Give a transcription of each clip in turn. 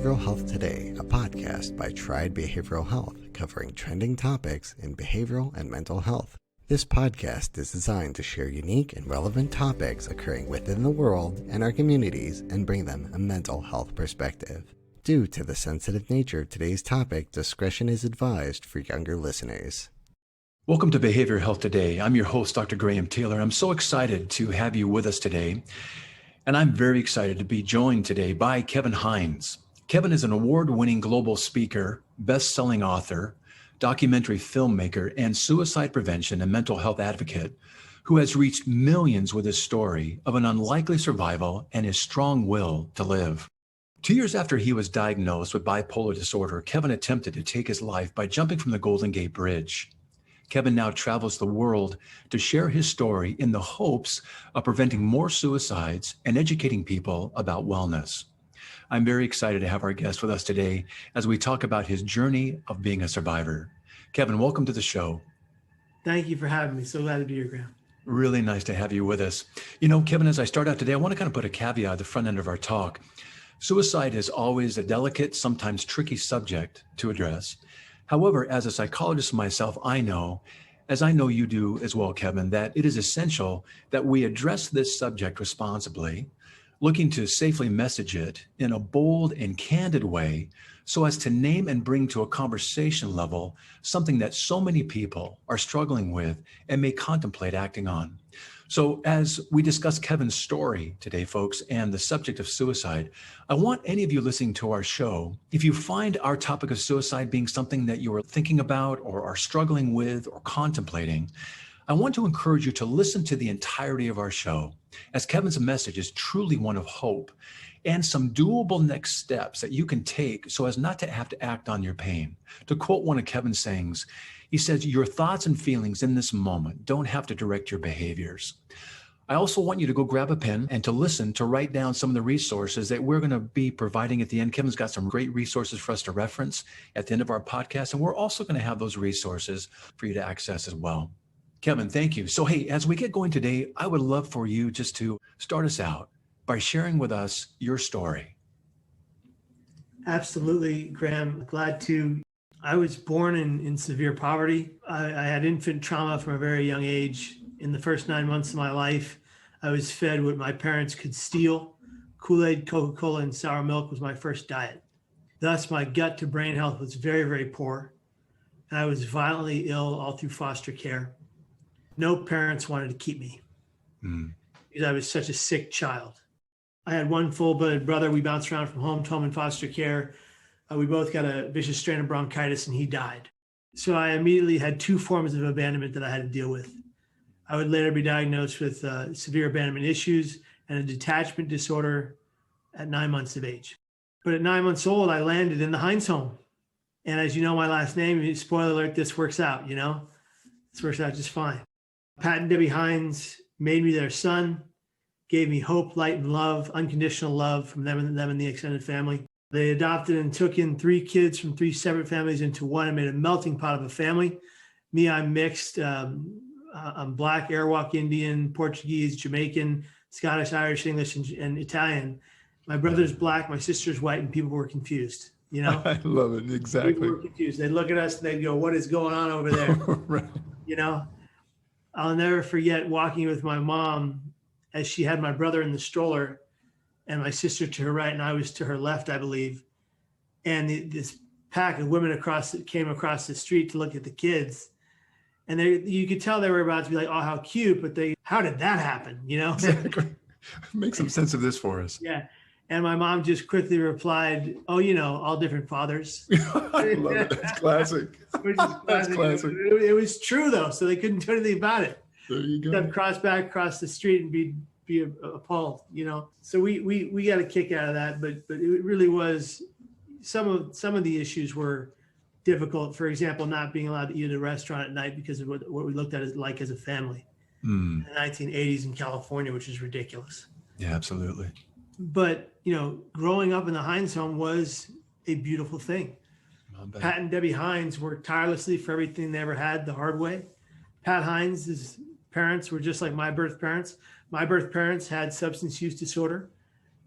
Behavioral Health Today, a podcast by Tried Behavioral Health covering trending topics in behavioral and mental health. This podcast is designed to share unique and relevant topics occurring within the world and our communities and bring them a mental health perspective. Due to the sensitive nature of today's topic, discretion is advised for younger listeners. Welcome to Behavioral Health Today. I'm your host, Dr. Graham Taylor. I'm so excited to have you with us today. And I'm very excited to be joined today by Kevin Hines. Kevin is an award-winning global speaker, best-selling author, documentary filmmaker, and suicide prevention and mental health advocate who has reached millions with his story of an unlikely survival and his strong will to live. 2 years after he was diagnosed with bipolar disorder, Kevin attempted to take his life by jumping from the Golden Gate Bridge. Kevin now travels the world to share his story in the hopes of preventing more suicides and educating people about wellness. I'm very excited to have our guest with us today as we talk about his journey of being a survivor. Kevin, welcome to the show. Thank you for having me. So glad to be here, Graham. Really nice to have you with us. You know, Kevin, as I start out today, I want to kind of put a caveat at the front end of our talk. Suicide is always a delicate, sometimes tricky subject to address. However, as a psychologist myself, I know, as I know you do as well, Kevin, that it is essential that we address this subject responsibly, looking to safely message it in a bold and candid way so as to name and bring to a conversation level something that so many people are struggling with and may contemplate acting on. So as we discuss Kevin's story today, folks, and the subject of suicide, I want any of you listening to our show, if you find our topic of suicide being something that you are thinking about or are struggling with or contemplating, I want to encourage you to listen to the entirety of our show, as Kevin's message is truly one of hope and some doable next steps that you can take so as not to have to act on your pain. To quote one of Kevin's sayings, he says, "Your thoughts and feelings in this moment don't have to direct your behaviors." I also want you to go grab a pen and to listen, to write down some of the resources that we're going to be providing at the end. Kevin's got some great resources for us to reference at the end of our podcast, and we're also going to have those resources for you to access as well. Kevin, thank you. So, hey, as we get going today, I would love for you just to start us out by sharing with us your story. Absolutely, Graham. Glad to. I was born in severe poverty. I had infant trauma from a very young age. In the first 9 months of my life, I was fed what my parents could steal. Kool-Aid, Coca-Cola, and sour milk was my first diet. Thus, my gut to brain health was very, very poor. And I was violently ill all through foster care. No parents wanted to keep me because I was such a sick child. I had one full-blooded brother. We bounced around from home to home in foster care. We both got a vicious strain of bronchitis and he died. So I immediately had two forms of abandonment that I had to deal with. I would later be diagnosed with severe abandonment issues and a detachment disorder at 9 months of age. But at 9 months old, I landed in the Hines home. And as you know, my last name, spoiler alert, this works out, This works out just fine. Pat and Debbie Hines made me their son, gave me hope, light, and love, unconditional love from them and the extended family. They adopted and took in 3 kids from 3 separate families into one and made a melting pot of a family. Me, I'm mixed. I'm Black, Arawak Indian, Portuguese, Jamaican, Scottish, Irish, English, and Italian. My brother's Black, my sister's white, and people were confused. I love it. Exactly. People were confused. They'd look at us and they'd go, "What is going on over there?" Right. I'll never forget walking with my mom as she had my brother in the stroller and my sister to her right, and I was to her left, I believe. And this pack of women came across the street to look at the kids. And you could tell they were about to be like, "Oh, how cute," but how did that happen? Exactly. Make some sense of this for us. Yeah. And my mom just quickly replied, "Oh, all different fathers." I love it. That's classic. Which is classic. That's classic. It was true though, so they couldn't do anything about it. There you go. They'd cross back across the street and be appalled, So we got a kick out of that, but it really was some of the issues were difficult. For example, not being allowed to eat at a restaurant at night because of what we looked at as a family in the 1980s in California, which is ridiculous. Yeah, absolutely. But growing up in the Hines home was a beautiful thing. Pat and Debbie Hines worked tirelessly for everything they ever had the hard way. Pat Hines' parents were just like my birth parents. My birth parents had substance use disorder.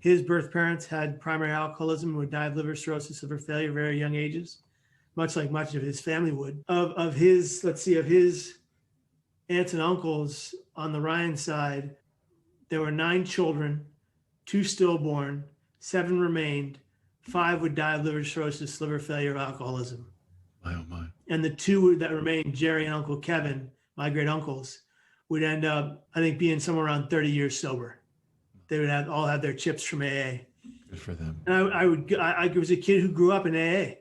His birth parents had primary alcoholism and would die of liver cirrhosis, liver failure, very young ages, much like much of his family would. Of his aunts and uncles on the Ryan side, there were 9 children, 2 stillborn, 7 remained, 5 would die of liver cirrhosis, liver failure, or alcoholism. My, oh my. And the 2 that remained, Jerry and Uncle Kevin, my great uncles, would end up, I think, being somewhere around 30 years sober. They would all have their chips from AA. Good for them. And I was a kid who grew up in AA.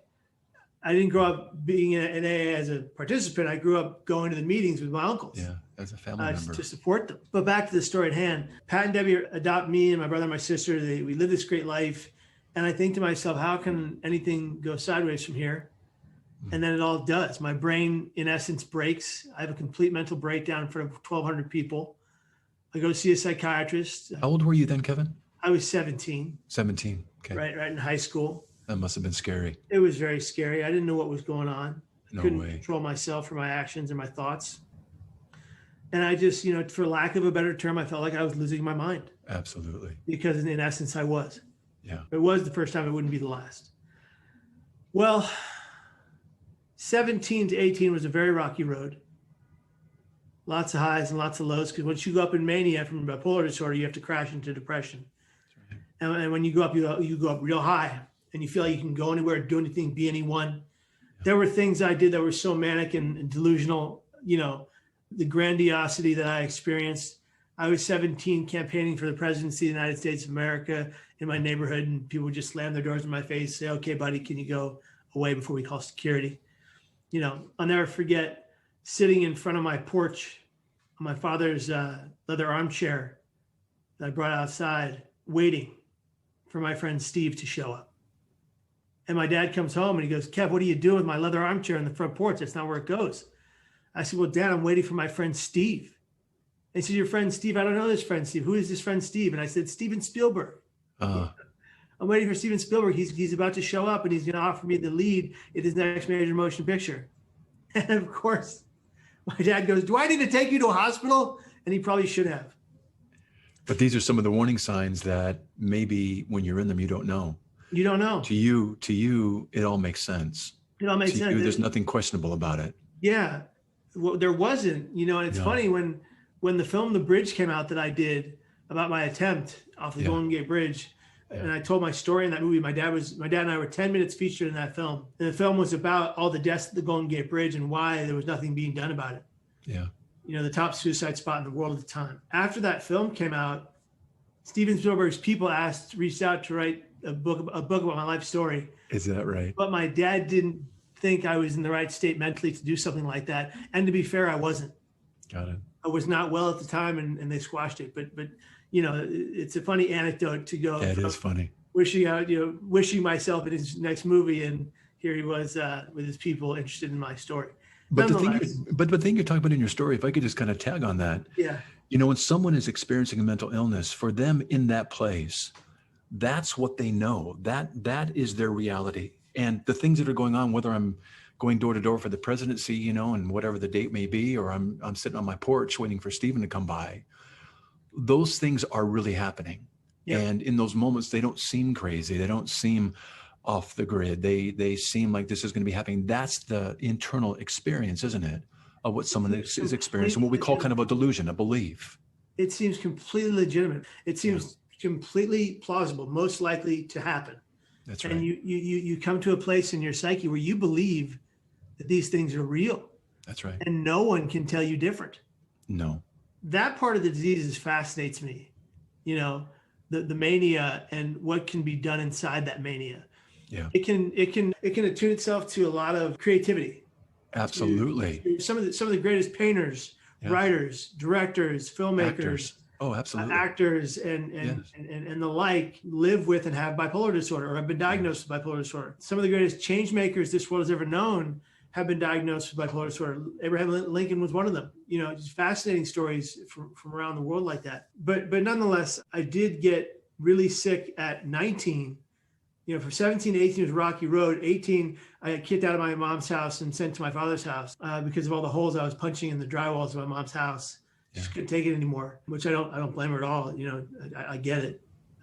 I didn't grow up being in AA as a participant. I grew up going to the meetings with my uncles. Yeah, as a family member. To support them. But back to the story at hand. Pat and Debbie adopt me and my brother and my sister. We live this great life. And I think to myself, how can anything go sideways from here? And then it all does. My brain, in essence, breaks. I have a complete mental breakdown in front of 1,200 people. I go see a psychiatrist. How old were you then, Kevin? I was 17. 17. Okay. Right in high school. That must have been scary. It was very scary. I didn't know what was going on. I couldn't way. control myself or my actions or my thoughts. And I just, for lack of a better term, I felt like I was losing my mind. Absolutely. Because in essence, I was. Yeah. It was the first time. It wouldn't be the last. Well, 17 to 18 was a very rocky road. Lots of highs and lots of lows, because once you go up in mania from bipolar disorder, you have to crash into depression. Right. And when you go up, you go up real high, and you feel like you can go anywhere, do anything, be anyone. Yeah. There were things I did that were so manic and delusional, the grandiosity that I experienced. I was 17 campaigning for the presidency of the United States of America in my neighborhood, and people would just slam their doors in my face, say, "Okay, buddy, can you go away before we call security?" I'll never forget sitting in front of my porch on my father's leather armchair that I brought outside, waiting for my friend Steve to show up. And my dad comes home and he goes, "Kev, what are you doing with my leather armchair on the front porch? That's not where it goes." I said, "Well, Dad, I'm waiting for my friend Steve." And he said, "Your friend Steve? I don't know this friend Steve. Who is this friend Steve?" And I said, "Steven Spielberg." I'm waiting for Steven Spielberg. He's about to show up and he's going to offer me the lead in his next major motion picture. And of course, my dad goes, "Do I need to take you to a hospital?" And he probably should have. But these are some of the warning signs that maybe when you're in them, you don't know. You don't know. To you, it all makes sense. It all makes sense. To you, there's nothing questionable about it. Yeah. Well, there wasn't, and it's funny when the film The Bridge came out that I did about my attempt off the Golden Gate Bridge. And I told my story in that movie. My dad and I were 10 minutes featured in that film. And the film was about all the deaths at the Golden Gate Bridge and why there was nothing being done about it. Yeah. The top suicide spot in the world at the time. After that film came out, Steven Spielberg's people reached out to write a book about my life story. Is that right? But my dad didn't think I was in the right state mentally to do something like that. And to be fair, I wasn't. Got it. I was not well at the time, and they squashed it. But it's a funny anecdote to go. Yeah, it is funny. Wishing myself in his next movie, and here he was with his people interested in my story. But the thing you're talking about in your story, if I could just kind of tag on that. Yeah. When someone is experiencing a mental illness, for them in that place, that's what they know. That is their reality. And the things that are going on, whether I'm going door to door for the presidency, and whatever the date may be, or I'm sitting on my porch waiting for Stephen to come by, those things are really happening. Yeah. And in those moments, they don't seem crazy. They don't seem off the grid. They seem like this is going to be happening. That's the internal experience, isn't it? Of what someone is experiencing, what we call kind of a delusion, a belief. It seems completely legitimate. It seems completely plausible, most likely to happen. That's right. And you come to a place in your psyche where you believe that these things are real. That's right. And no one can tell you different. No. That part of the disease fascinates me. The mania and what can be done inside that mania. Yeah. It can attune itself to a lot of creativity. Absolutely. Some of the greatest painters, writers, directors, filmmakers, actors. Oh, absolutely. Actors and the like live with and have bipolar disorder or have been diagnosed with bipolar disorder. Some of the greatest change makers this world has ever known have been diagnosed with bipolar disorder. Abraham Lincoln was one of them. Just fascinating stories from around the world like that. But nonetheless, I did get really sick at 19. From 17 to 18 was rocky road. 18, I got kicked out of my mom's house and sent to my father's house because of all the holes I was punching in the drywalls of my mom's house. Just couldn't take it anymore, which I don't blame her at all. I get it.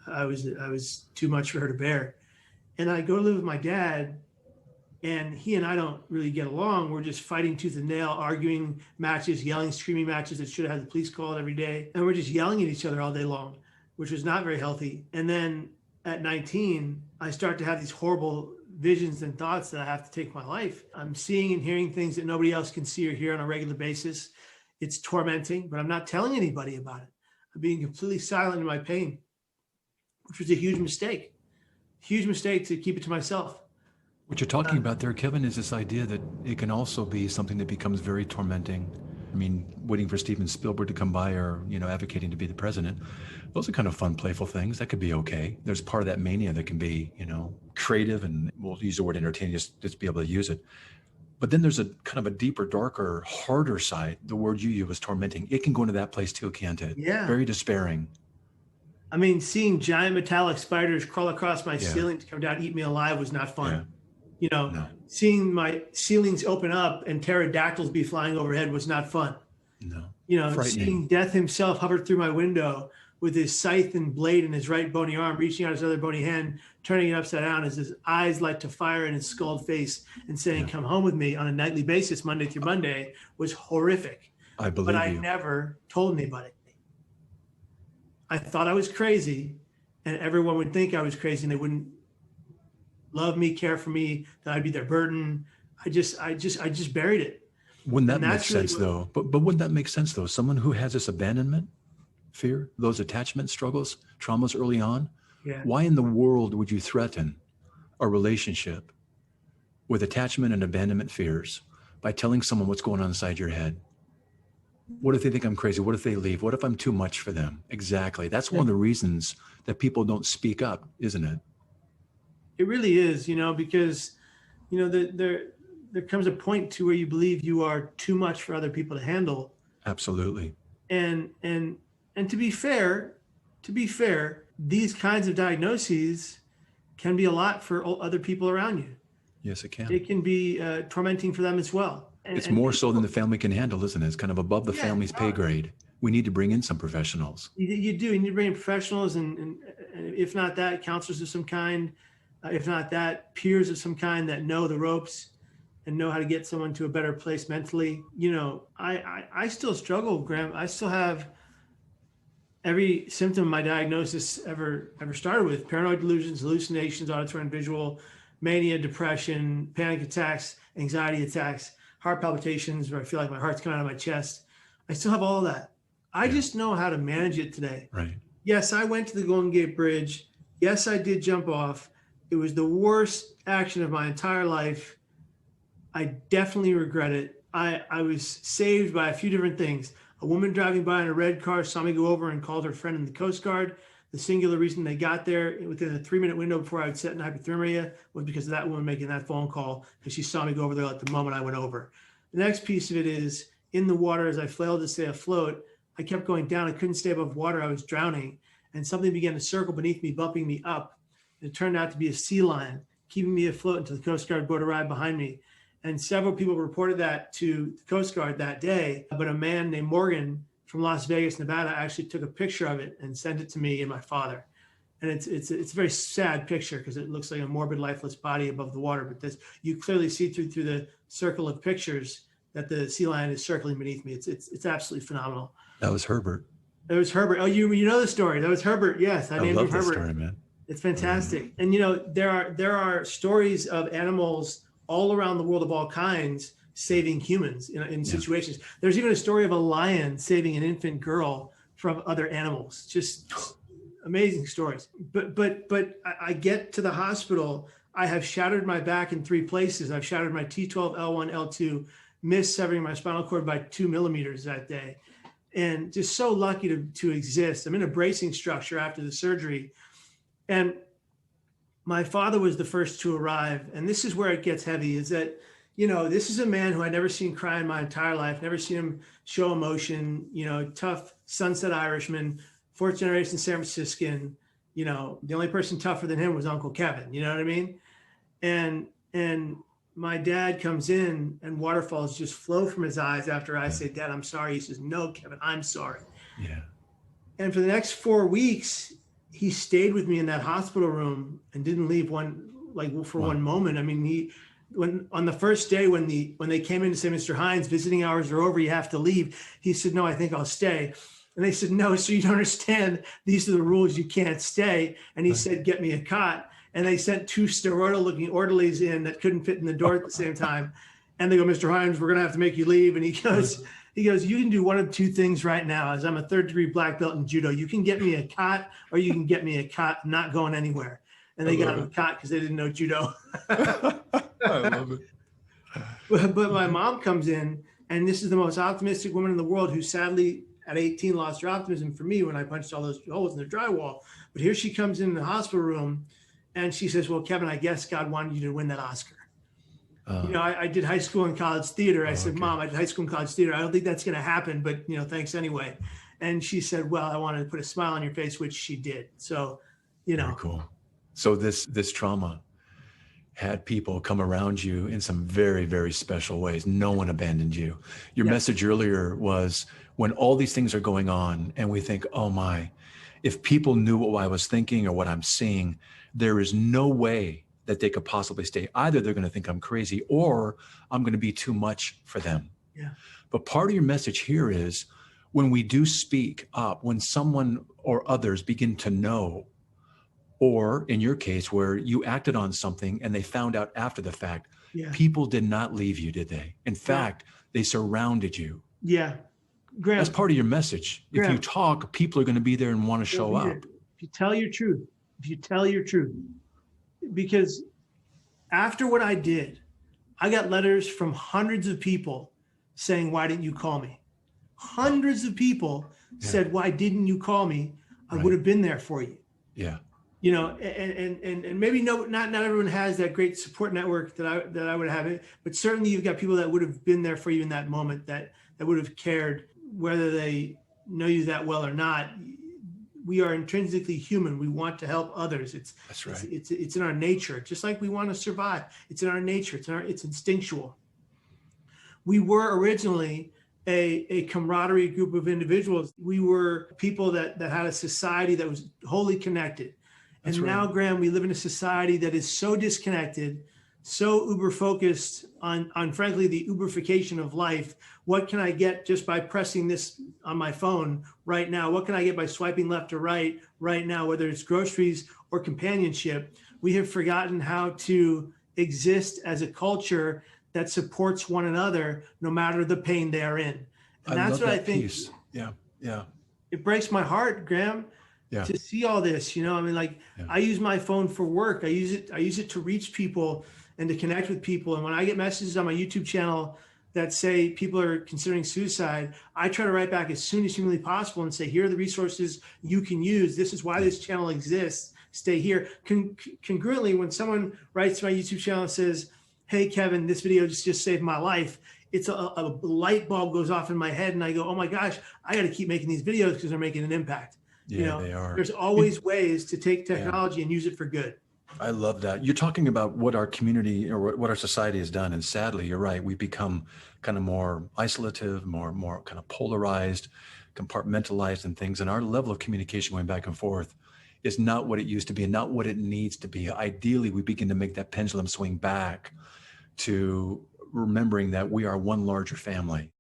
I was too much for her to bear. And I go to live with my dad, and he and I don't really get along. We're just fighting tooth and nail, arguing matches, yelling, screaming matches that should have had the police called every day. And we're just yelling at each other all day long, which was not very healthy. And then at 19, I start to have these horrible visions and thoughts that I have to take my life. I'm seeing and hearing things that nobody else can see or hear on a regular basis. It's tormenting, but I'm not telling anybody about it. I'm being completely silent in my pain, which was a huge mistake to keep it to myself. What you're talking about there, Kevin, is this idea that it can also be something that becomes very tormenting. I mean, waiting for Steven Spielberg to come by, or, advocating to be the president. Those are kind of fun, playful things. That could be okay. There's part of that mania that can be, creative, and we'll use the word entertaining just be able to use it. But then there's a kind of a deeper, darker, harder side. The word you use was tormenting. It can go into that place too, can't it? Yeah. Very despairing. I mean, seeing giant metallic spiders crawl across my ceiling to come down and eat me alive was not fun. Yeah. No. Seeing my ceilings open up and pterodactyls be flying overhead was not fun. No. Seeing death himself hover through my window with his scythe and blade in his right bony arm, reaching out his other bony hand, turning it upside down as his eyes light to fire in his scald face and saying, "Come home with me," on a nightly basis, Monday through Monday, was horrific. I believe But I you. never told anybody. I thought I was crazy, and everyone would think I was crazy, and they wouldn't love me, care for me, that I'd be their burden. I just buried it. Wouldn't that And make that's really sense, though? But wouldn't that make sense, though? Someone who has this abandonment fear, those attachment struggles, traumas early on, why in the world would you threaten a relationship with attachment and abandonment fears by telling someone what's going on inside your head? What if they think I'm crazy? What if they leave? What if I'm too much for them? Exactly. That's one of the reasons that people don't speak up, isn't it? It really is, because, there comes a point to where you believe you are too much for other people to handle. Absolutely. And to be fair, these kinds of diagnoses can be a lot for other people around you. Yes, it can. It can be tormenting for them as well. It's more so than the family can handle, isn't it? It's kind of above the family's pay grade. We need to bring in some professionals. You do. You need to bring in professionals, and if not that, counselors of some kind. If not that, peers of some kind that know the ropes and know how to get someone to a better place mentally. I still struggle, Graham. I still have every symptom my diagnosis ever started with: paranoid delusions, hallucinations, auditory and visual, mania, depression, panic attacks, anxiety attacks, heart palpitations where I feel like my heart's coming out of my chest. I still have all of that. I just know how to manage it today. Right. Yes, I went to the Golden Gate Bridge. Yes, I did jump off. It was the worst action of my entire life. I definitely regret it. I was saved by a few different things. A woman driving by in a red car saw me go over and called her friend in the Coast Guard. The singular reason they got there within a 3-minute window before I would set in hypothermia was because of that woman making that phone call, because she saw me go over there at the moment I went over. The next piece of it is, in the water, as I flailed to stay afloat, I kept going down. I couldn't stay above water. I was drowning, and something began to circle beneath me, bumping me up. It turned out to be a sea lion, keeping me afloat until the Coast Guard boat arrived behind me. And several people reported that to the Coast Guard that day, but a man named Morgan from Las Vegas, Nevada, actually took a picture of it and sent it to me and my father. And it's a very sad picture because it looks like a morbid, lifeless body above the water. But this, you clearly see through the circle of pictures that the sea lion is circling beneath me. It's absolutely phenomenal. That was Herbert. That was Herbert. Oh, you know the story. That was Herbert. Yes, I named him Herbert. Story, man. It's fantastic. And there are stories of animals all around the world of all kinds saving humans in situations. There's even a story of a lion saving an infant girl from other animals. Just amazing stories. But I get to the hospital. I have shattered my back in 3 places. I've shattered my T12, L1, L2, missed severing my spinal cord by 2 millimeters that day. And just so lucky to exist. I'm in a bracing structure after the surgery. And my father was the first to arrive. And this is where it gets heavy, is that, this is a man who I'd never seen cry in my entire life, never seen him show emotion, tough Sunset Irishman, 4th generation San Franciscan, the only person tougher than him was Uncle Kevin, you know what I mean? And my dad comes in and waterfalls just flow from his eyes after I say, "Dad, I'm sorry." He says, "No, Kevin, I'm sorry." Yeah. And for the next 4 weeks, he stayed with me in that hospital room and didn't leave one moment. I mean, when on the first day when they came in to say, Mr. Hines, visiting hours are over, you have to leave. He said, no, I think I'll stay. And they said, no, so you don't understand. These are the rules. You can't stay. And he said, get me a cot. And they sent 2 steroidal looking orderlies in that couldn't fit in the door at the same time. And they go, Mr. Hines, we're going to have to make you leave. And he goes, you can do one of 2 things right now. As I'm a 3rd-degree black belt in judo, you can get me a cot or you can get me a cot. I'm not going anywhere. And they got him a cot because they didn't know judo. I love it. But my mom comes in, and this is the most optimistic woman in the world who sadly at 18 lost her optimism for me when I punched all those holes in the drywall. But here she comes in the hospital room and she says, well, Kevin, I guess God wanted you to win that Oscar. I did high school and college theater. I said, Mom, I did high school and college theater. I don't think that's going to happen, but thanks anyway. And she said, well, I wanted to put a smile on your face, which she did. So, Very cool. So this trauma had people come around you in some very, very special ways. No one abandoned you. Your message earlier was, when all these things are going on and we think, oh my, if people knew what I was thinking or what I'm seeing, there is no way that they could possibly stay. Either they're going to think I'm crazy or I'm going to be too much for them. Yeah. But part of your message here is, when we do speak up, when someone or others begin to know, or in your case where you acted on something and they found out after the fact, people did not leave you, did they? In fact, they surrounded you. Yeah. Graham, that's part of your message. Graham, if you talk, people are going to be there and want to show up. If you tell your truth, because after what I did, I got letters from hundreds of people saying, why didn't you call me? Hundreds of people said, why didn't you call me? I would have been there for you. Yeah. And maybe not everyone has that great support network that I would have it, but certainly you've got people that would have been there for you in that moment, that would have cared, whether they know you that well or not. We are intrinsically human. We want to help others. That's right. It's in our nature, just like we want to survive. It's in our nature. It's instinctual. We were originally a camaraderie group of individuals. We were people that had a society that was wholly connected. And now, Graham, we live in a society that is so disconnected, so uber focused on frankly, the uberification of life. What can I get just by pressing this on my phone right now? What can I get by swiping left or right now, whether it's groceries or companionship? We have forgotten how to exist as a culture that supports one another, no matter the pain they are in. And that's what I think. Piece. Yeah. It breaks my heart, Graham. Yeah. To see all this, I use my phone for work. I use it to reach people and to connect with people. And when I get messages on my YouTube channel that say people are considering suicide, I try to write back as soon as humanly possible and say, here are the resources you can use. This is why this channel exists. Stay here. Congruently, when someone writes to my YouTube channel and says, hey, Kevin, this video just saved my life, it's a light bulb goes off in my head and I go, oh my gosh, I got to keep making these videos because they're making an impact. Yeah, they are. There's always ways to take technology and use it for good. I love that. You're talking about what our community or what our society has done. And sadly, you're right. We've become kind of more isolative, more kind of polarized, compartmentalized and things. And our level of communication going back and forth is not what it used to be and not what it needs to be. Ideally, we begin to make that pendulum swing back to remembering that we are one larger family.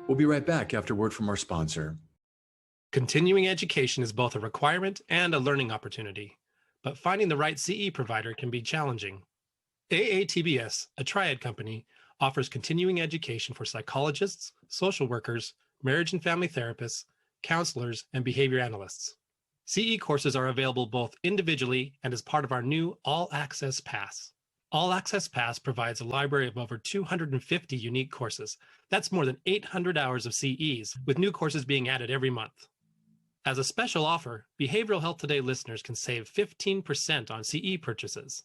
We'll be right back after word from our sponsor. Continuing education is both a requirement and a learning opportunity, but finding the right CE provider can be challenging. AATBS, a triad company, offers continuing education for psychologists, social workers, marriage and family therapists, counselors, and behavior analysts. CE courses are available both individually and as part of our new All Access Pass. All Access Pass provides a library of over 250 unique courses. That's more than 800 hours of CEs, with new courses being added every month. As a special offer, Behavioral Health Today listeners can save 15% on CE purchases.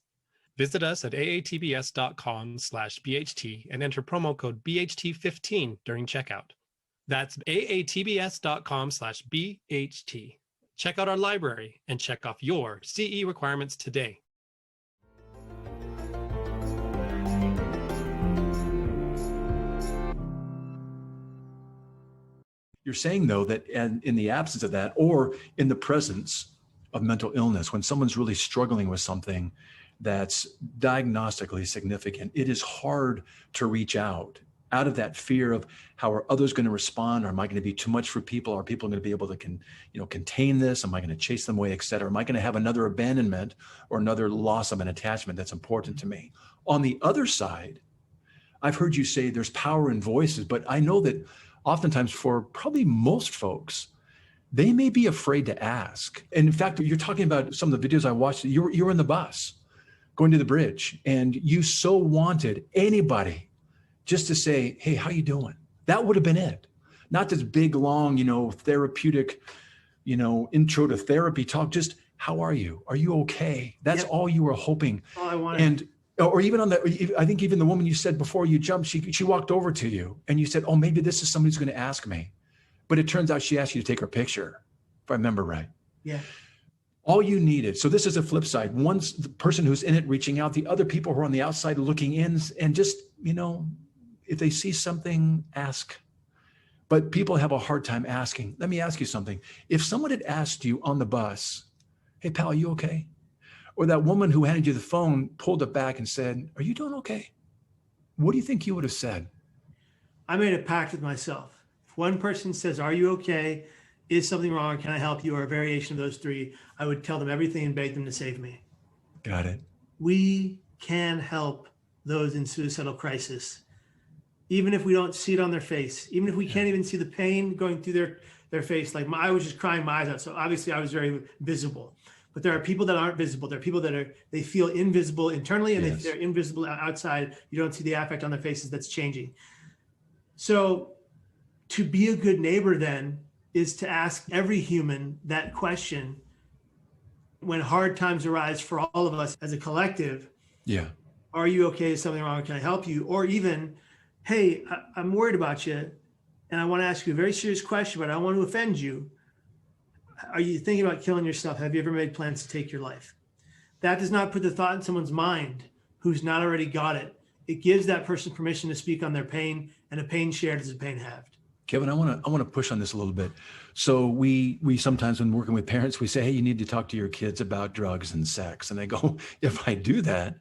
Visit us at aatbs.com/BHT and enter promo code BHT15 during checkout. That's aatbs.com/BHT. Check out our library and check off your CE requirements today. You're saying, though, that in the absence of that, or in the presence of mental illness, when someone's really struggling with something that's diagnostically significant, it is hard to reach out of that fear of how are others going to respond? Or am I going to be too much for people? Are people going to be able to contain this? Am I going to chase them away, et cetera? Am I going to have another abandonment or another loss of an attachment that's important to me? On the other side, I've heard you say there's power in voices, but I know that oftentimes for probably most folks, they may be afraid to ask. And in fact, you're talking about some of the videos I watched, you were in the bus going to the bridge, and you so wanted anybody just to say, hey, how you doing? That would have been it. Not this big, long, therapeutic, intro to therapy talk. Just, how are you? Are you okay? That's all you were hoping. All I wanted. And or even I think even the woman you said before you jumped, she walked over to you and you said, oh, maybe this is somebody who's going to ask me. But it turns out she asked you to take her picture, if I remember right. Yeah. All you needed. So this is a flip side. One's the person who's in it reaching out, the other people who are on the outside looking in, and just, if they see something, ask. But people have a hard time asking. Let me ask you something. If someone had asked you on the bus, hey, pal, are you okay? Or that woman who handed you the phone pulled it back and said, are you doing okay? What do you think you would have said? I made a pact with myself. If one person says, are you okay? Is something wrong? Can I help you? Or a variation of those three, I would tell them everything and beg them to save me. Got it. We can help those in suicidal crisis, even if we don't see it on their face, even if we can't even see the pain going through their face. Like I was just crying my eyes out. So obviously I was very visible. But there are people that aren't visible. There are people that they feel invisible internally, and they're invisible outside. You don't see the affect on their faces that's changing. So to be a good neighbor then is to ask every human that question when hard times arise for all of us as a collective. Yeah. Are you okay? Is something wrong? Can I help you? Or even, hey, I'm worried about you, and I want to ask you a very serious question, but I don't want to offend you. Are you thinking about killing yourself? Have you ever made plans to take your life? That does not put the thought in someone's mind who's not already got it. It gives that person permission to speak on their pain, and a pain shared is a pain halved. Kevin, I want to push on this a little bit. So we sometimes, when working with parents, we say, hey, you need to talk to your kids about drugs and sex. And they go, if I do that,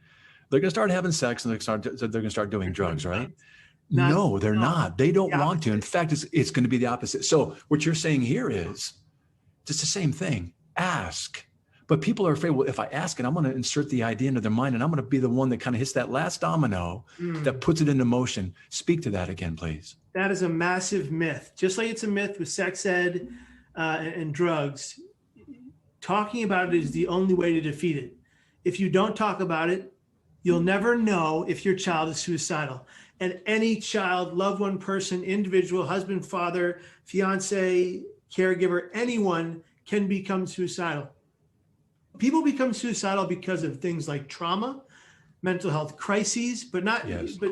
they're going to start having sex and they're going to start doing drugs, right? No, they're not. They don't want to. In fact, it's going to be the opposite. So what you're saying here is just the same thing. Ask. But people are afraid, well, if I ask it, I'm going to insert the idea into their mind, and I'm going to be the one that kind of hits that last domino that puts it into motion. Speak to that again, please. That is a massive myth. Just like it's a myth with sex ed and drugs, talking about it is the only way to defeat it. If you don't talk about it, you'll never know if your child is suicidal. And any child, loved one, person, individual, husband, father, fiance, caregiver, anyone can become suicidal. People become suicidal because of things like trauma, mental health crises, but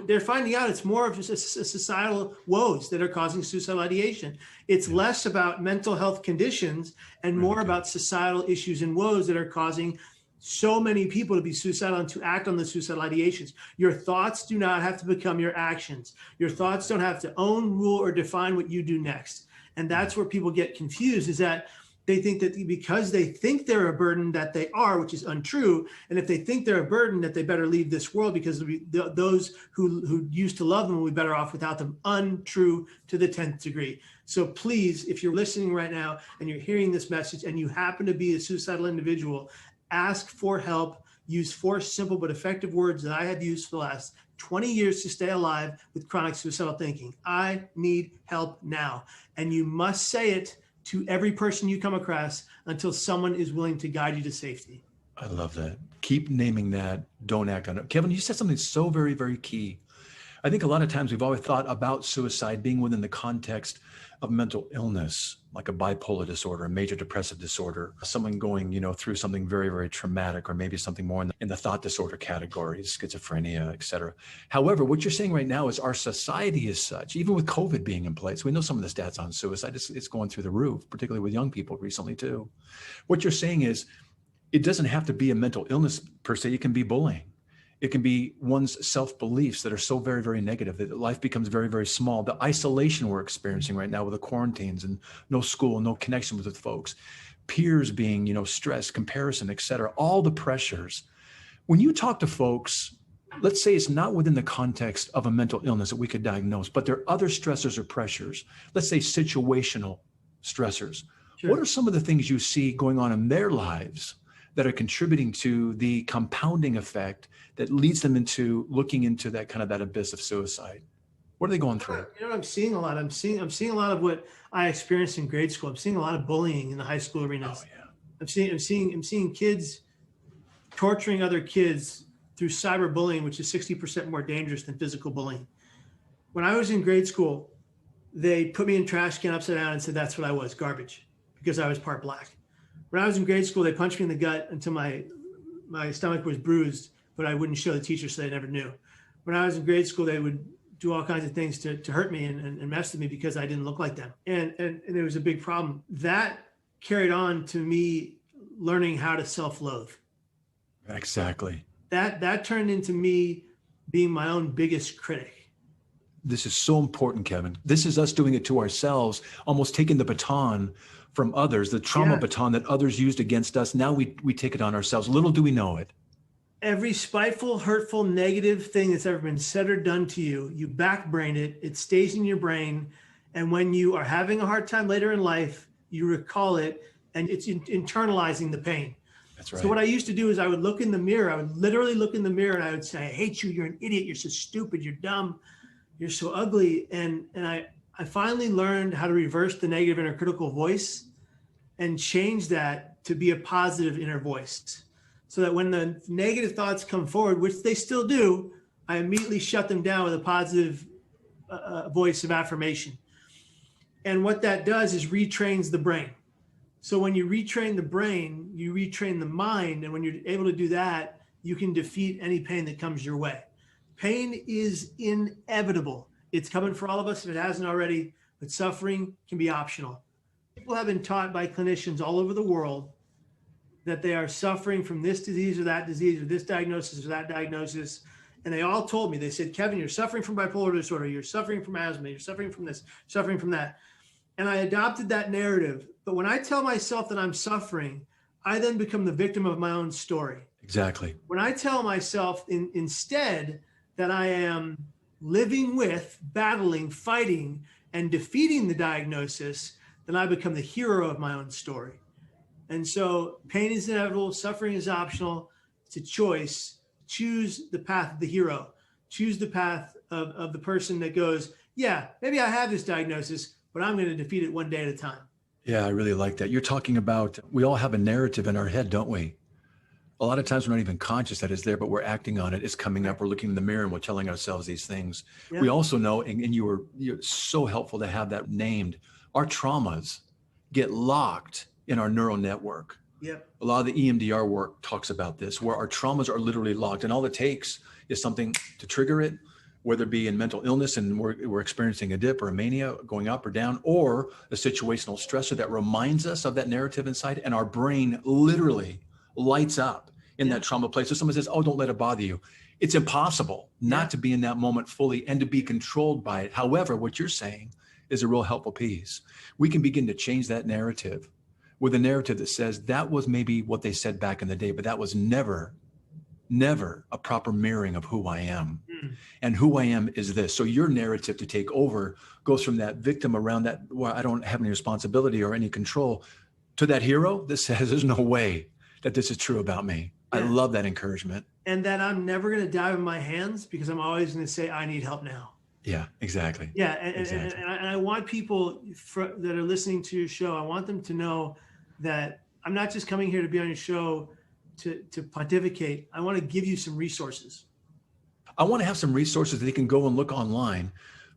they're finding out it's more of just a societal woes that are causing suicidal ideation. It's less about mental health conditions and more about societal issues and woes that are causing so many people to be suicidal and to act on the suicidal ideations. Your thoughts do not have to become your actions. Your thoughts don't have to own, rule, or define what you do next. And that's where people get confused, is that they think that because they think they're a burden that they are, which is untrue. And if they think they're a burden, that they better leave this world because those who used to love them will be better off without them. Untrue to the 10th degree. So please, if you're listening right now and you're hearing this message and you happen to be a suicidal individual, ask for help. Use 4 simple but effective words that I have used for the last 20 years to stay alive with chronic suicidal thinking. I need help now. And you must say it to every person you come across until someone is willing to guide you to safety. I love that. Keep naming that. Don't act on it. Kevin, you said something so very, very key. I think a lot of times we've always thought about suicide being within the context of mental illness, like a bipolar disorder, a major depressive disorder, someone going, through something very, very traumatic, or maybe something more in the thought disorder category, schizophrenia, et cetera. However, what you're saying right now is our society is such, even with COVID being in place, we know some of the stats on suicide, it's going through the roof, particularly with young people recently too. What you're saying is it doesn't have to be a mental illness per se, it can be bullying. It can be one's self-beliefs that are so very, very negative that life becomes very, very small. The isolation we're experiencing right now with the quarantines and no school, no connection with folks, peers being, stress, comparison, et cetera, all the pressures. When you talk to folks, let's say it's not within the context of a mental illness that we could diagnose, but there are other stressors or pressures, let's say situational stressors. Sure. What are some of the things you see going on in their lives that are contributing to the compounding effect that leads them into looking into that kind of that abyss of suicide? What are they going through? I'm seeing a lot. I'm seeing a lot of what I experienced in grade school. I'm seeing a lot of bullying in the high school arenas. Oh, yeah. I'm seeing kids torturing other kids through cyberbullying, which is 60% more dangerous than physical bullying. When I was in grade school, they put me in trash can upside down and said that's what I was, garbage, because I was part black. When I was in grade school, they punched me in the gut until my stomach was bruised, but I wouldn't show the teacher, so they never knew. When I was in grade school, they would do all kinds of things to hurt me and mess with me because I didn't look like them. And it was a big problem. That carried on to me learning how to self-loathe. Exactly. That turned into me being my own biggest critic. This is so important, Kevin. This is us doing it to ourselves, almost taking the baton from others, the trauma baton that others used against us. Now we take it on ourselves. Little do we know it. Every spiteful, hurtful, negative thing that's ever been said or done to you, you backbrain it, it stays in your brain. And when you are having a hard time later in life, you recall it and it's internalizing the pain. That's right. So what I used to do is I would look in the mirror. I would literally look in the mirror and I would say, I hate you. You're an idiot. You're so stupid. You're dumb. You're so ugly. And I finally learned how to reverse the negative inner critical voice and change that to be a positive inner voice. So that when the negative thoughts come forward, which they still do, I immediately shut them down with a positive voice of affirmation. And what that does is retrains the brain. So when you retrain the brain, you retrain the mind. And when you're able to do that, you can defeat any pain that comes your way. Pain is inevitable. It's coming for all of us if it hasn't already, but suffering can be optional. People have been taught by clinicians all over the world that they are suffering from this disease or that disease or this diagnosis or that diagnosis. And they all told me, they said, Kevin, you're suffering from bipolar disorder. You're suffering from asthma. You're suffering from this, suffering from that. And I adopted that narrative. But when I tell myself that I'm suffering, I then become the victim of my own story. Exactly. When I tell myself instead that I am living with, battling, fighting, and defeating the diagnosis, then I become the hero of my own story. And so pain is inevitable, suffering is optional. It's a choice. Choose the path of the hero. Choose the path of the person that goes, yeah, maybe I have this diagnosis, but I'm going to defeat it one day at a time. Yeah, I really like that. You're talking about, we all have a narrative in our head, don't we? A lot of times we're not even conscious that it's there, but we're acting on it. It's coming up. We're looking in the mirror and we're telling ourselves these things. Yeah. We also know, and you're so helpful to have that named, our traumas get locked in our neural network. Yep. A lot of the EMDR work talks about this, where our traumas are literally locked, and all it takes is something to trigger it, whether it be in mental illness and we're experiencing a dip or a mania going up or down, or a situational stressor that reminds us of that narrative inside, and our brain literally lights up in that trauma place. So someone says, oh, don't let it bother you. It's impossible not to be in that moment fully and to be controlled by it. However, what you're saying is a real helpful piece. We can begin to change that narrative with a narrative that says that was maybe what they said back in the day, but that was never a proper mirroring of who I am. And who I am is this. So your narrative to take over goes from that victim around that, where I don't have any responsibility or any control, to that hero that says there's no way that this is true about me. Yeah. I love that encouragement. And that I'm never going to die in my hands because I'm always going to say, I need help now. Yeah, exactly. Yeah. And I want people that are listening to your show, I want them to know that I'm not just coming here to be on your show to pontificate. I want to give you some resources. I want to have some resources that they can go and look online,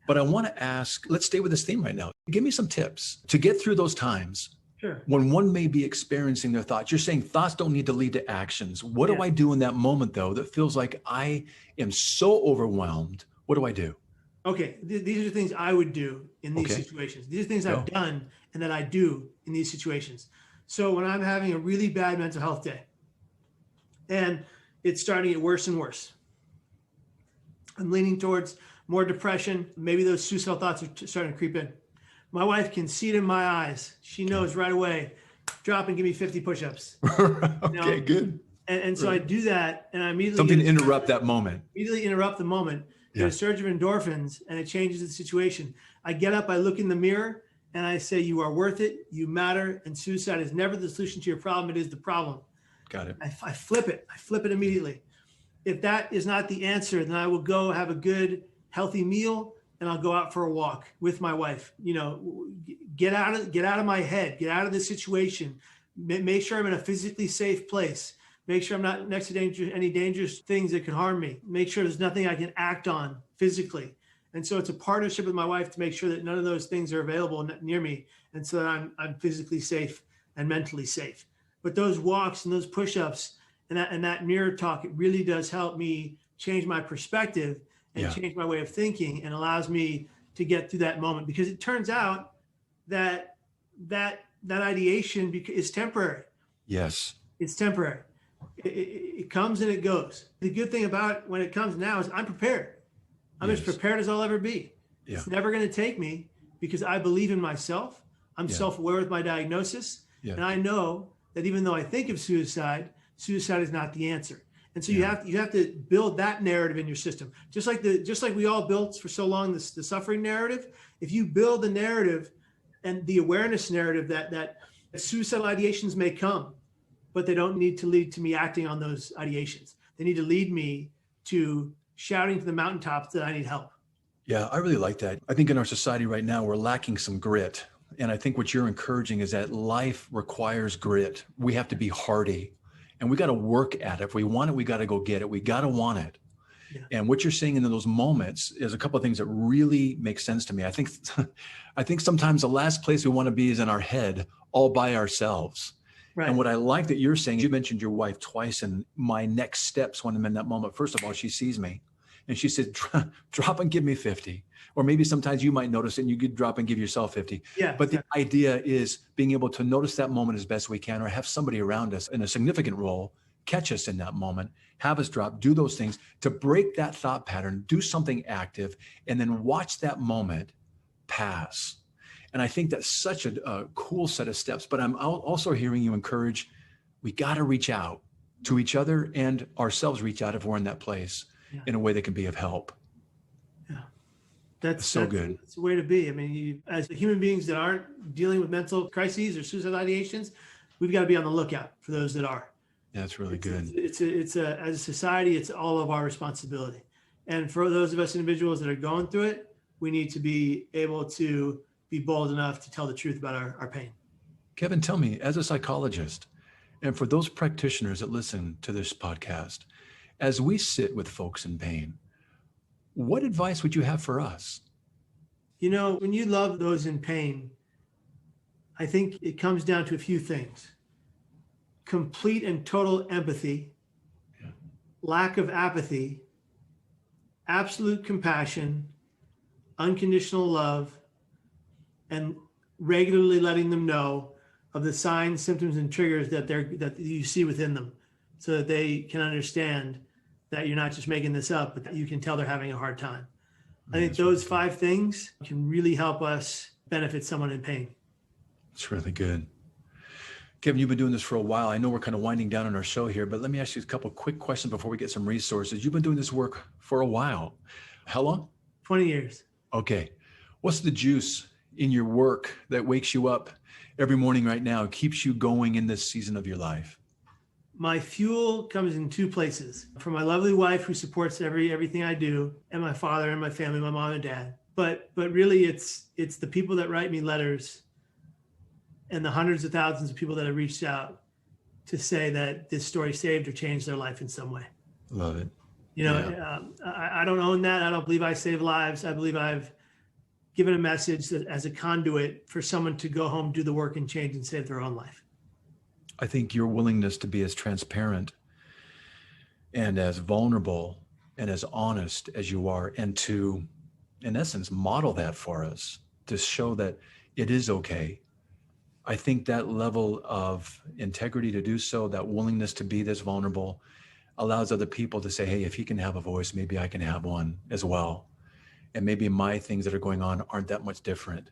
but I want to ask, let's stay with this theme right now. Give me some tips to get through those times. Sure. When one may be experiencing their thoughts. You're saying thoughts don't need to lead to actions. What do I do in that moment, though, that feels like I am so overwhelmed? What do I do? Okay, these are things I would do in these situations. These are things I've done and that I do in these situations. So when I'm having a really bad mental health day and it's starting to get worse and worse, I'm leaning towards more depression. Maybe those suicidal thoughts are starting to creep in. My wife can see it in my eyes. She knows right away, drop and give me 50 push-ups. Okay, good. And so I do that, and I immediately Something to interrupt that moment. Immediately interrupt the moment. Get a surge of endorphins, and it changes the situation. I get up, I look in the mirror, and I say, you are worth it, you matter, and suicide is never the solution to your problem, it is the problem. Got it. I flip it. I flip it immediately. If that is not the answer, then I will go have a good, healthy meal, and I'll go out for a walk with my wife. Get out of my head, get out of this situation, make sure I'm in a physically safe place. Make sure I'm not next to any dangerous things that could harm me. Make sure there's nothing I can act on physically. And so it's a partnership with my wife to make sure that none of those things are available near me, and so that I'm physically safe and mentally safe. But those walks and those push-ups and that mirror talk, it really does help me change my perspective and change my way of thinking, and allows me to get through that moment. Because it turns out that ideation is temporary. Yes. It's temporary. It comes and it goes. The good thing about it when it comes now is I'm prepared. I'm as prepared as I'll ever be. Yeah. It's never going to take me, because I believe in myself. I'm self-aware with my diagnosis. Yeah. And I know that even though I think of suicide is not the answer. And so you have to build that narrative in your system. Just like we all built for so long the suffering narrative. If you build the narrative and the awareness narrative that suicidal ideations may come, but they don't need to lead to me acting on those ideations. They need to lead me to shouting to the mountaintops that I need help. Yeah, I really like that. I think in our society right now, we're lacking some grit. And I think what you're encouraging is that life requires grit. We have to be hardy, and we got to work at it. If we want it, we got to go get it. We got to want it. Yeah. And what you're saying in those moments is a couple of things that really make sense to me. I think sometimes the last place we want to be is in our head all by ourselves. Right. And what I like that you're saying, you mentioned your wife twice, and my next steps when I'm in that moment. First of all, she sees me and she said, drop and give me 50. Or maybe sometimes you might notice it and you could drop and give yourself 50. Yeah, but the idea is being able to notice that moment as best we can, or have somebody around us in a significant role catch us in that moment, have us drop, do those things to break that thought pattern, do something active, and then watch that moment pass. And I think that's such a cool set of steps. But I'm also hearing you encourage, we got to reach out to each other and ourselves, reach out if we're in that place in a way that can be of help. Yeah, that's good. It's a way to be. I mean, as human beings that aren't dealing with mental crises or suicide ideations, we've got to be on the lookout for those that are. Yeah, that's really good. It's as a society, it's all of our responsibility. And for those of us individuals that are going through it, we need to be able to be bold enough to tell the truth about our pain. Kevin, tell me, as a psychologist, and for those practitioners that listen to this podcast, as we sit with folks in pain, what advice would you have for us? When you love those in pain, I think it comes down to a few things: complete and total empathy, lack of apathy, absolute compassion, unconditional love, and regularly letting them know of the signs, symptoms, and triggers that you see within them, so that they can understand that you're not just making this up, but that you can tell they're having a hard time. I think those 5 things can really help us benefit someone in pain. It's really good. Kevin, you've been doing this for a while. I know we're kind of winding down on our show here, but let me ask you a couple of quick questions before we get some resources. You've been doing this work for a while. How long? 20 years. Okay. What's the juice in your work that wakes you up every morning right now, keeps you going in this season of your life? My fuel comes in 2 places: from my lovely wife, who supports everything I do, and my father and my family, my mom and dad. But really it's the people that write me letters and the hundreds of thousands of people that have reached out to say that this story saved or changed their life in some way. Love it. I don't own that. I don't believe I save lives. I believe I've given a message that as a conduit for someone to go home, do the work, and change and save their own life. I think your willingness to be as transparent and as vulnerable and as honest as you are, and to, in essence, model that for us, to show that it is okay. I think that level of integrity to do so, that willingness to be this vulnerable, allows other people to say, hey, if he can have a voice, maybe I can have one as well. And maybe my things that are going on aren't that much different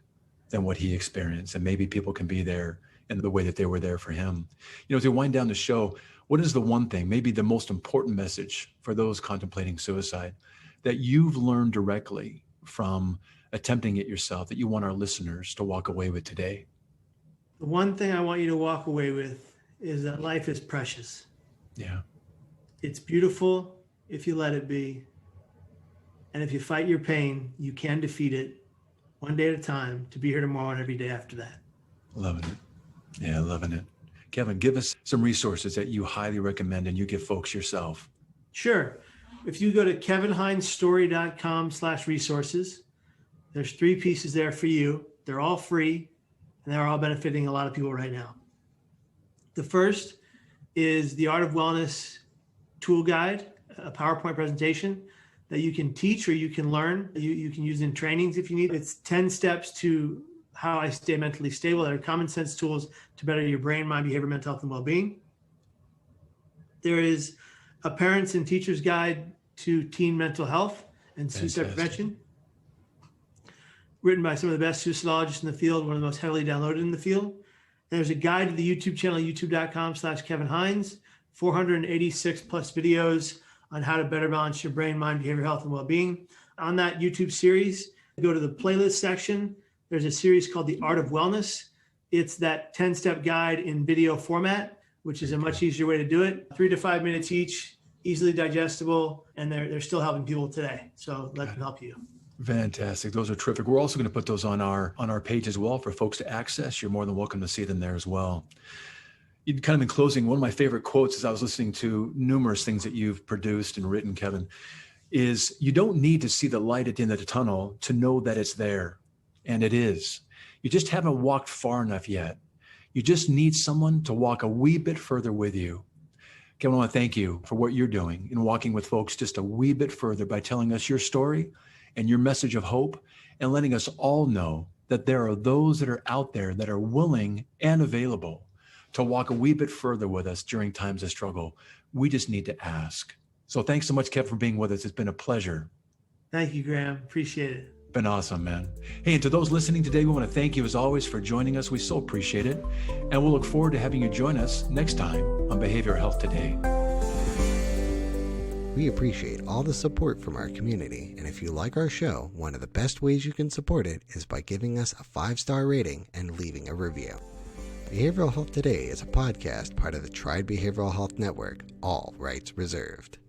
than what he experienced. And maybe people can be there in the way that they were there for him. As we wind down the show, what is the one thing, maybe the most important message for those contemplating suicide that you've learned directly from attempting it yourself that you want our listeners to walk away with today? The one thing I want you to walk away with is that life is precious. Yeah. It's beautiful if you let it be. And if you fight your pain, you can defeat it one day at a time, to be here tomorrow and every day after that. Loving it. Yeah, loving it. Kevin, give us some resources that you highly recommend and you give folks yourself. Sure. If you go to kevinhinesstory.com/resources, there's 3 pieces there for you. They're all free and they're all benefiting a lot of people right now. The first is the Art of Wellness tool guide, a PowerPoint presentation that you can teach or you can learn. You can use in trainings if you need. It's 10 steps to how I stay mentally stable. That are common sense tools to better your brain, mind, behavior, mental health, and well-being. There is a parents and teachers guide to teen mental health and suicide prevention, written by some of the best suicidologists in the field, one of the most heavily downloaded in the field. There's a guide to the YouTube channel, youtube.com/Kevin Hines, 486 plus videos on how to better balance your brain, mind, behavior, health, and well-being. On that YouTube series, go to the playlist section. There's a series called The Art of Wellness. It's that 10-step guide in video format, which is a much easier way to do it. 3 to 5 minutes each, easily digestible, and they're still helping people today. So let them help you. Fantastic. Those are terrific. We're also going to put those on our page as well for folks to access. You're more than welcome to see them there as well. Kind of in closing, one of my favorite quotes as I was listening to numerous things that you've produced and written, Kevin, is you don't need to see the light at the end of the tunnel to know that it's there. And it is. You just haven't walked far enough yet. You just need someone to walk a wee bit further with you. Kevin, I want to thank you for what you're doing in walking with folks just a wee bit further by telling us your story and your message of hope and letting us all know that there are those that are out there that are willing and available to walk a wee bit further with us during times of struggle. We just need to ask. So thanks so much, Kev, for being with us. It's been a pleasure. Thank you, Graham. Appreciate it. Been awesome, man. Hey, and to those listening today, we want to thank you as always for joining us. We so appreciate it. And we'll look forward to having you join us next time on Behavioral Health Today. We appreciate all the support from our community, and if you like our show, one of the best ways you can support it is by giving us a 5-star rating and leaving a review. Behavioral Health Today is a podcast part of the Tried Behavioral Health Network, all rights reserved.